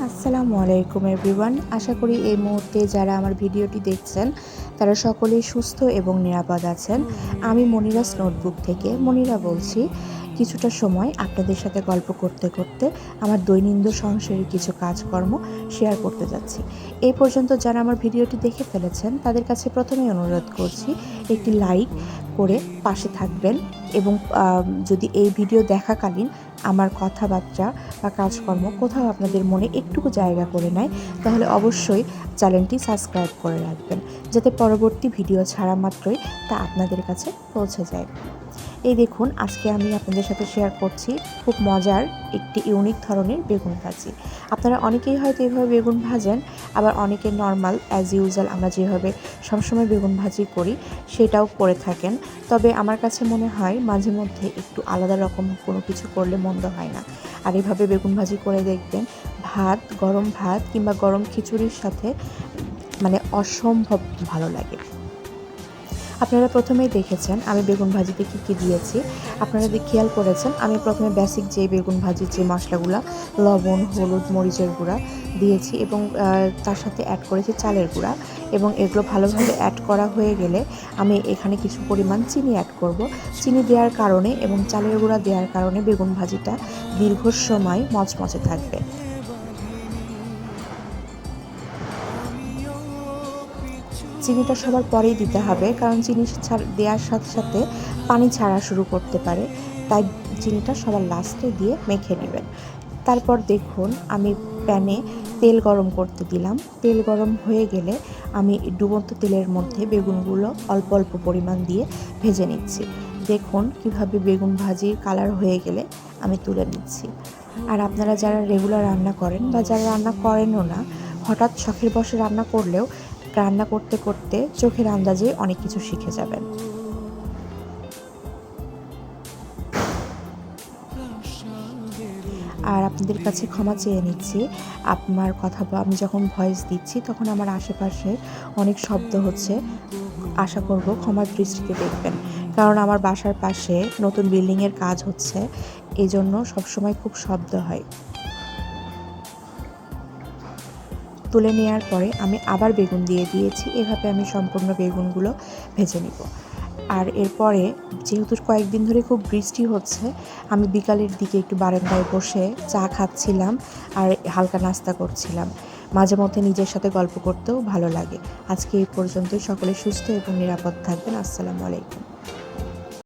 আসসালামু আলাইকুম এভরিওয়ান। আশা করি এই মুহূর্তে যারা আমার ভিডিওটি দেখছেন তারা সকলেই সুস্থ এবং নিরাপদ আছেন। আমি মনিরাস নোটবুক থেকে মনিরা বলছি। কিছুটা সময় আপনাদের সাথে গল্প করতে করতে আমার দৈনন্দিন সংসারের কিছু কাজকর্ম শেয়ার করতে যাচ্ছি। এই পর্যন্ত যারা আমার ভিডিওটি দেখে ফেলেছেন তাদের কাছে প্রথমেই অনুরোধ করছি একটি লাইক করে পাশে থাকবেন এবং যদি এই ভিডিও দেখাকালীন আমার কথাবার্তা বা কাজকর্ম কোথাও আপনাদের মনে একটুকু জায়গা করে নেয় তাহলে অবশ্যই চ্যানেলটি সাবস্ক্রাইব করে রাখবেন, যাতে পরবর্তী ভিডিও ছাড়া মাত্রই তা আপনাদের কাছে পৌঁছে যায়। এই দেখুন, আজকে আমি আপনাদের সাথে শেয়ার করছি খুব মজার একটি ইউনিক ধরনের বেগুন ভাজি। আপনারা অনেকেই হয়তো এইভাবে বেগুন ভাজেন, আবার অনেকে নর্মাল অ্যাজ ইউজুয়াল আমরা যেভাবে সবসময় বেগুন ভাজি করি সেটাও করে থাকেন। তবে আমার কাছে মনে হয় মাঝে মধ্যে একটু আলাদা রকম কোনো কিছু করলে মন্দ হয় না। আর এভাবে বেগুন ভাজি করে দেখবেন, গরম ভাত কিংবা গরম খিচুড়ির সাথে অসম্ভব ভালো লাগে। আপনারা প্রথমেই দেখেছেন আমি বেগুন ভাজিতে কী দিয়েছি। আপনারা খেয়াল করেছেন আমি প্রথমে বেসিক যে বেগুন ভাজির যে মশলাগুলো, লবণ, হলুদ, মরিচের গুঁড়া দিয়েছি এবং তার সাথে অ্যাড করেছি চালের গুঁড়া, এবং এগুলো ভালোভাবে অ্যাড করা হয়ে গেলে আমি এখানে কিছু পরিমাণ চিনি অ্যাড করব। চিনি দেওয়ার কারণে এবং চালের গুঁড়া দেওয়ার কারণে বেগুন ভাজিটা দীর্ঘ সময় মচমচে থাকবে। চিনিটা সবার পরেই দিতে হবে, কারণ চিনি দেওয়ার সাথে সাথে পানি ছাড়া শুরু করতে পারে, তাই চিনিটা সবার লাস্টে দিয়ে মেখে নেবেন। তারপর দেখুন আমি প্যানে তেল গরম করতে দিলাম। তেল গরম হয়ে গেলে আমি ডুবন্ত তেলের মধ্যে বেগুনগুলো অল্প অল্প পরিমাণ দিয়ে ভেজে নিচ্ছি। দেখুন কিভাবে বেগুন ভাজির কালার হয়ে গেলে আমি তুলে নিচ্ছি। আর আপনারা যারা রেগুলার রান্না করেন বা যারা রান্না করেনও না, হঠাৎ শখের বশে রান্না করলেও রান্না করতে করতে চোখের আন্দাজে অনেক কিছু শিখে যাবেন। আর আপনাদের কাছে ক্ষমা চেয়ে নিচ্ছি, আমার কথা আমি যখন ভয়েস দিচ্ছি তখন আমার আশেপাশে অনেক শব্দ হচ্ছে। আশা করব ক্ষমার দৃষ্টিতে দেখবেন, কারণ আমার বাসার পাশে নতুন বিল্ডিংয়ের কাজ হচ্ছে, এই জন্য সবসময় খুব শব্দ হয়। তুলে নেওয়ার পরে আমি আবার বেগুন দিয়ে দিয়েছি। এভাবে আমি সম্পূর্ণ বেগুনগুলো ভেজে নিব। আর এরপরে যেহেতু কয়েকদিন ধরে খুব বৃষ্টি হচ্ছে, আমি বিকালের দিকে একটু বারান্দায় বসে চা খাচ্ছিলাম আর হালকা নাস্তা করছিলাম। মাঝে মধ্যে নিজের সাথে গল্প করতেও ভালো লাগে। আজকে এই পর্যন্তই। সকলে সুস্থ এবং নিরাপদ থাকবেন। আসসালামু আলাইকুম।